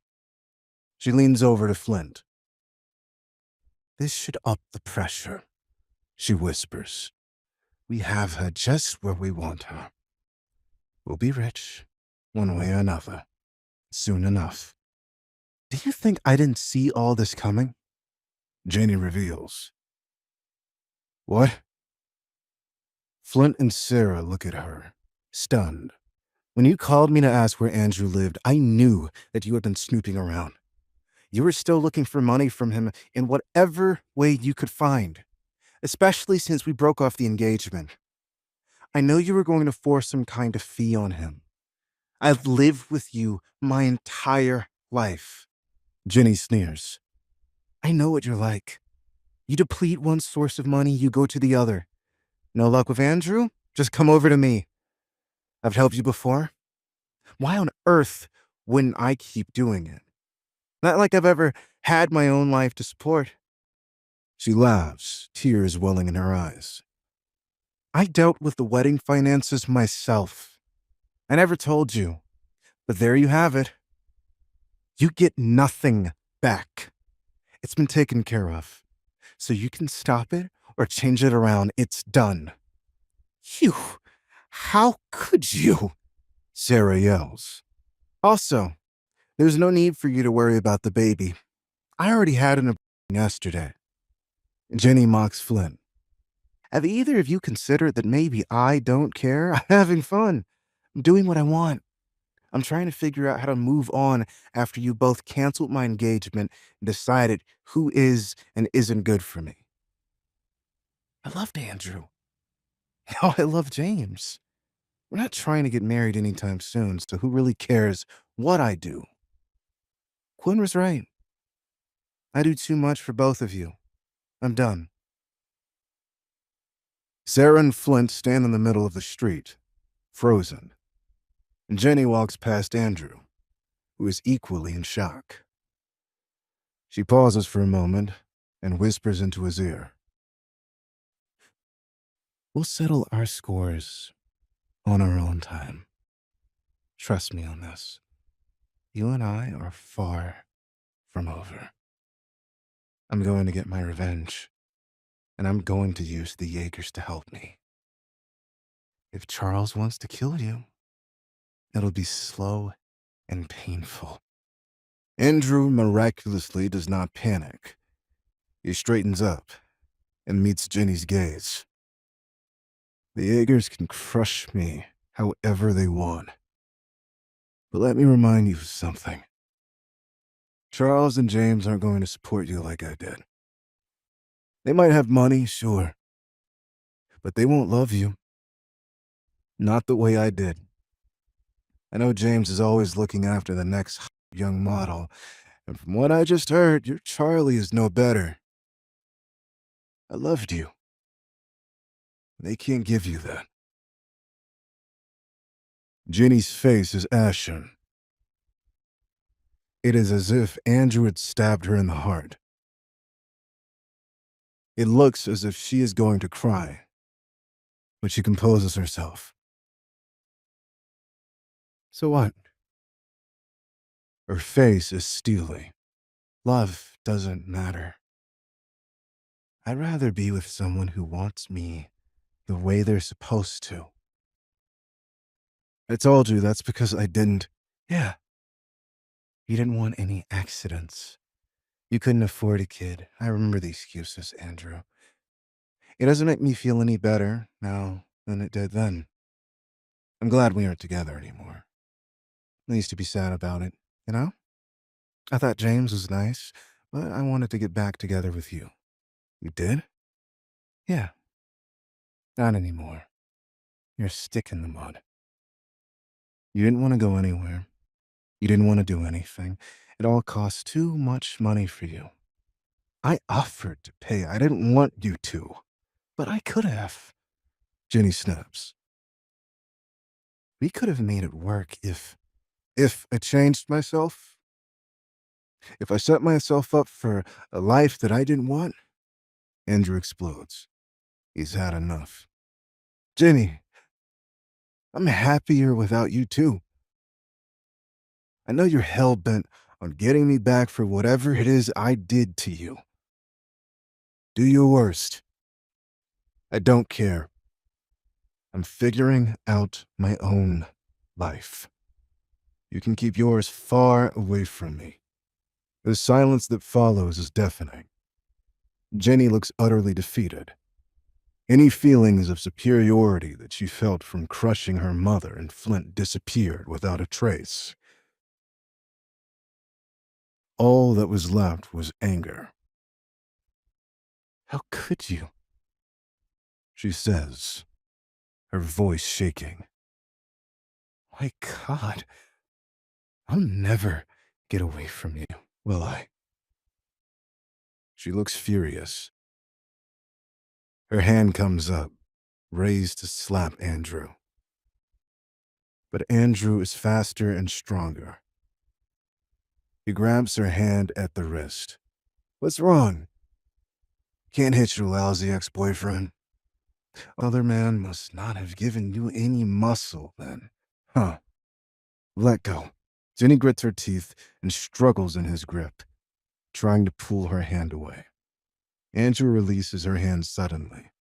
She leans over to Flint. This should up the pressure, she whispers. We have her just where we want her. We'll be rich, one way or another, soon enough. Do you think I didn't see all this coming? Jenny reveals. What? Flint and Sarah look at her, stunned. When you called me to ask where Andrew lived, I knew that you had been snooping around. You were still looking for money from him in whatever way you could find, especially since we broke off the engagement. I know you were going to force some kind of fee on him. I've lived with you my entire life. Jenny sneers. I know what you're like. You deplete one source of money, you go to the other. No luck with Andrew? Just come over to me. I've helped you before. Why on earth wouldn't I keep doing it? Not like I've ever had my own life to support. She laughs, tears welling in her eyes. I dealt with the wedding finances myself. I never told you, but there you have it. You get nothing back. It's been taken care of. So you can stop it or change it around. It's done. Phew, how could you? Sarah yells. Also, there's no need for you to worry about the baby. I already had an abortion yesterday. Jenny mocks Flint. Have either of you considered that maybe I don't care? I'm having fun. I'm doing what I want. I'm trying to figure out how to move on after you both canceled my engagement and decided who is and isn't good for me. I loved Andrew. Now I love James. We're not trying to get married anytime soon, so who really cares what I do? Quinn was right. I do too much for both of you. I'm done. Sarah and Flint stand in the middle of the street, frozen. And Jenny walks past Andrew, who is equally in shock. She pauses for a moment and whispers into his ear. We'll settle our scores on our own time. Trust me on this. You and I are far from over. I'm going to get my revenge, and I'm going to use the Jaegers to help me. If Charles wants to kill you, it'll be slow and painful. Andrew miraculously does not panic. He straightens up and meets Jenny's gaze. The Jaegers can crush me however they want. But let me remind you of something. Charles and James aren't going to support you like I did. They might have money, sure, but they won't love you. Not the way I did. I know James is always looking after the next young model, and from what I just heard, your Charlie is no better. I loved you. They can't give you that. Jenny's face is ashen. It is as if Andrew had stabbed her in the heart. It looks as if she is going to cry, but she composes herself. So what? Her face is steely. Love doesn't matter. I'd rather be with someone who wants me the way they're supposed to. I told you that's because I didn't. Yeah. You didn't want any accidents. You couldn't afford a kid. I remember the excuses, Andrew. It doesn't make me feel any better now than it did then. I'm glad we aren't together anymore. I used to be sad about it, you know? I thought James was nice, but I wanted to get back together with you. You did? Yeah. Not anymore. You're a stick in the mud. You didn't want to go anywhere. You didn't want to do anything. It all cost too much money for you. I offered to pay. I didn't want you to, but I could have. Jenny snaps. We could have made it work if I changed myself. If I set myself up for a life that I didn't want. Andrew explodes. He's had enough. Jenny, I'm happier without you too. I know you're hell-bent on getting me back for whatever it is I did to you. Do your worst. I don't care. I'm figuring out my own life. You can keep yours far away from me. The silence that follows is deafening. Jenny looks utterly defeated. Any feelings of superiority that she felt from crushing her mother and Flint disappeared without a trace. All that was left was anger. How could you? She says, her voice shaking. My God, I'll never get away from you, will I? She looks furious. Her hand comes up, raised to slap Andrew. But Andrew is faster and stronger. He grabs her hand at the wrist. What's wrong? Can't hit your lousy ex-boyfriend. Other man must not have given you any muscle then. Huh. Let go. Jenny grits her teeth and struggles in his grip, trying to pull her hand away. Andrew releases her hand suddenly.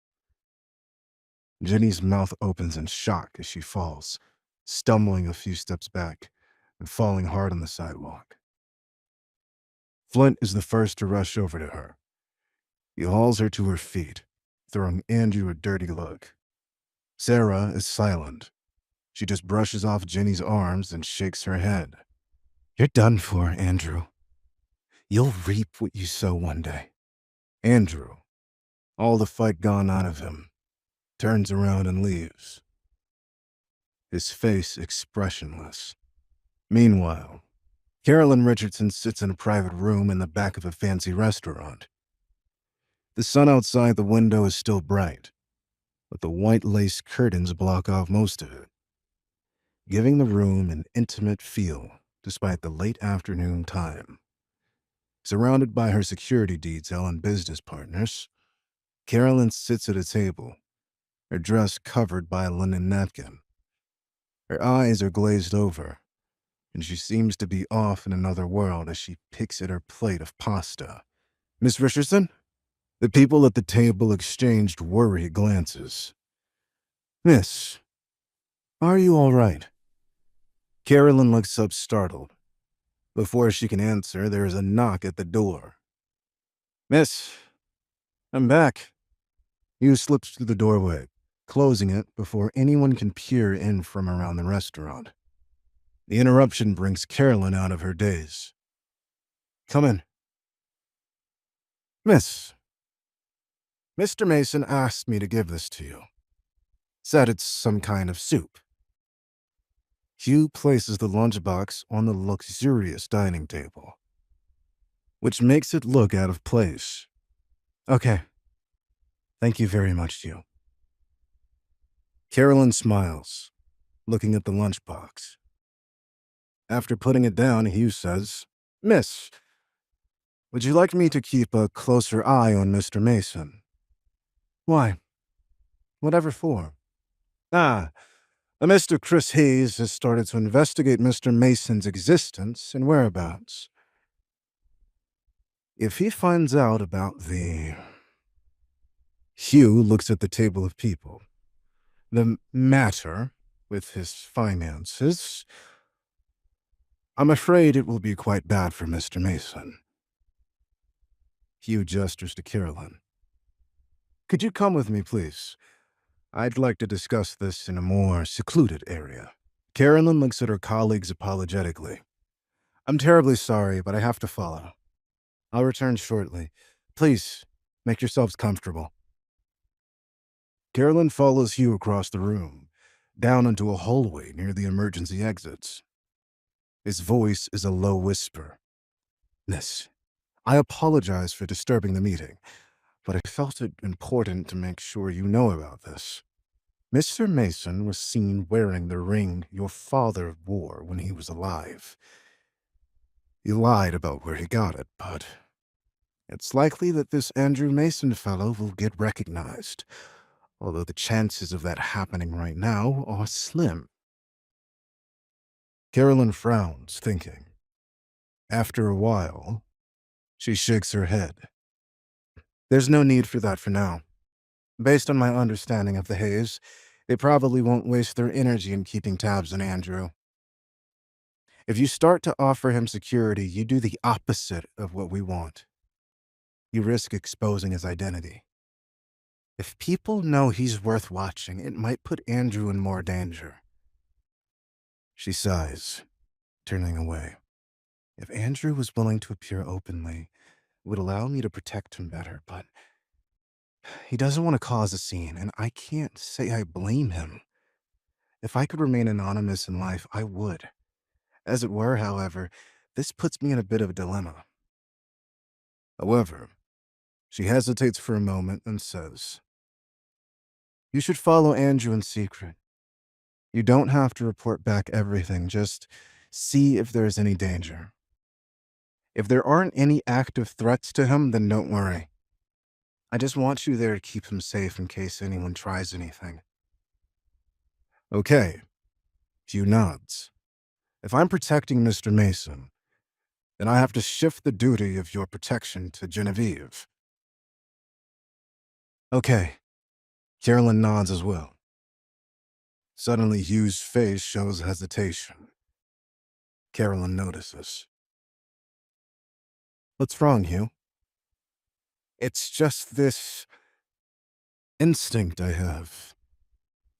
Jenny's mouth opens in shock as she falls, stumbling a few steps back and falling hard on the sidewalk. Flint is the first to rush over to her. He hauls her to her feet, throwing Andrew a dirty look. Sarah is silent. She just brushes off Jenny's arms and shakes her head. You're done for, Andrew. You'll reap what you sow one day. Andrew, all the fight gone out of him, turns around and leaves, his face expressionless. Meanwhile, Carolyn Richardson sits in a private room in the back of a fancy restaurant. The sun outside the window is still bright, but the white lace curtains block off most of it, giving the room an intimate feel despite the late afternoon time. Surrounded by her security detail and business partners, Carolyn sits at a table, her dress covered by a linen napkin. Her eyes are glazed over, and she seems to be off in another world as she picks at her plate of pasta. Miss Richardson? The people at the table exchanged worried glances. Miss, are you all right? Carolyn looks up startled. Before she can answer, there is a knock at the door. Miss, I'm back. Hugh slips through the doorway, closing it before anyone can peer in from around the restaurant. The interruption brings Carolyn out of her daze. Come in. Miss, Mr. Mason asked me to give this to you. Said it's some kind of soup. Hugh places the lunchbox on the luxurious dining table, which makes it look out of place. Okay. Thank you very much, Hugh. Carolyn smiles, looking at the lunchbox. After putting it down, Hugh says, Miss, would you like me to keep a closer eye on Mr. Mason? Why? Whatever for? Ah, Mr. Chris Hayes has started to investigate Mr. Mason's existence and whereabouts. If he finds out about the... Hugh looks at the table of people. The matter with his finances, I'm afraid it will be quite bad for Mr. Mason. Hugh gestures to Carolyn. Could you come with me, please? I'd like to discuss this in a more secluded area. Carolyn looks at her colleagues apologetically. I'm terribly sorry, but I have to follow. I'll return shortly. Please, make yourselves comfortable. Carolyn follows Hugh across the room, down into a hallway near the emergency exits. His voice is a low whisper. Miss, I apologize for disturbing the meeting, but I felt it important to make sure you know about this. Mr. Mason was seen wearing the ring your father wore when he was alive. He lied about where he got it, but it's likely that this Andrew Mason fellow will get recognized, although the chances of that happening right now are slim. Carolyn frowns, thinking. After a while, she shakes her head. There's no need for that for now. Based on my understanding of the Hayes, they probably won't waste their energy in keeping tabs on Andrew. If you start to offer him security, you do the opposite of what we want. You risk exposing his identity. If people know he's worth watching, it might put Andrew in more danger. She sighs, turning away. If Andrew was willing to appear openly, it would allow me to protect him better, but he doesn't want to cause a scene, and I can't say I blame him. If I could remain anonymous in life, I would. As it were, however, this puts me in a bit of a dilemma. However, she hesitates for a moment and says, You should follow Andrew in secret. You don't have to report back everything, just see if there is any danger. If there aren't any active threats to him, then don't worry. I just want you there to keep him safe in case anyone tries anything. Okay. Hugh nods. If I'm protecting Mr. Mason, then I have to shift the duty of your protection to Genevieve. Okay. Carolyn nods as well. Suddenly, Hugh's face shows hesitation. Carolyn notices. What's wrong, Hugh? It's just this instinct I have.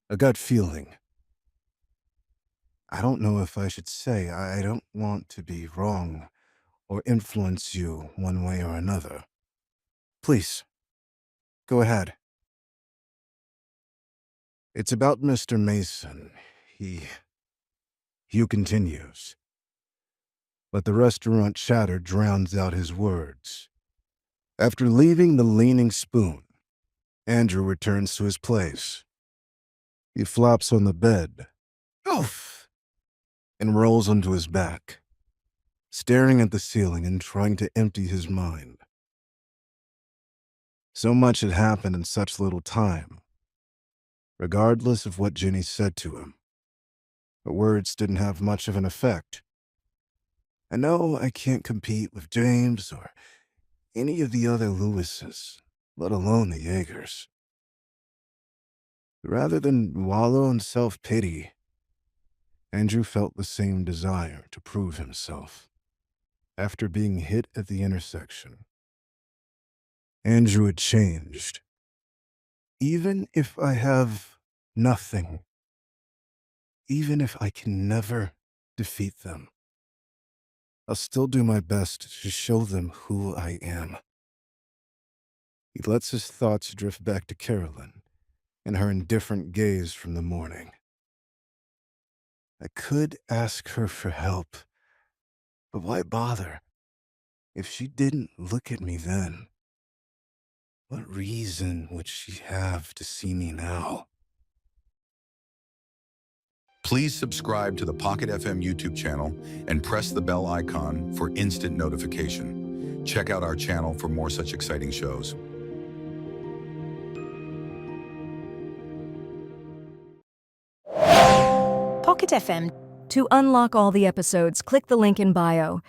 A gut feeling. I don't know if I should say. I don't want to be wrong or influence you one way or another. Please, go ahead. It's about Mr. Mason. Hugh continues. But the restaurant chatter drowns out his words. After leaving the Leaning Spoon, Andrew returns to his place. He flops on the bed, oof, and rolls onto his back, staring at the ceiling and trying to empty his mind. So much had happened in such little time, regardless of what Jenny said to him. Her words didn't have much of an effect. I know I can't compete with James or any of the other Lewises, let alone the Yeagers. Rather than wallow in self-pity, Andrew felt the same desire to prove himself. After being hit at the intersection, Andrew had changed. Even if I have nothing, even if I can never defeat them, I'll still do my best to show them who I am. He lets his thoughts drift back to Carolyn and her indifferent gaze from the morning. I could ask her for help, but why bother? If she didn't look at me then, what reason would she have to see me now? Please subscribe to the Pocket FM YouTube channel and press the bell icon for instant notification. Check out our channel for more such exciting shows. Pocket FM. To unlock all the episodes, click the link in bio.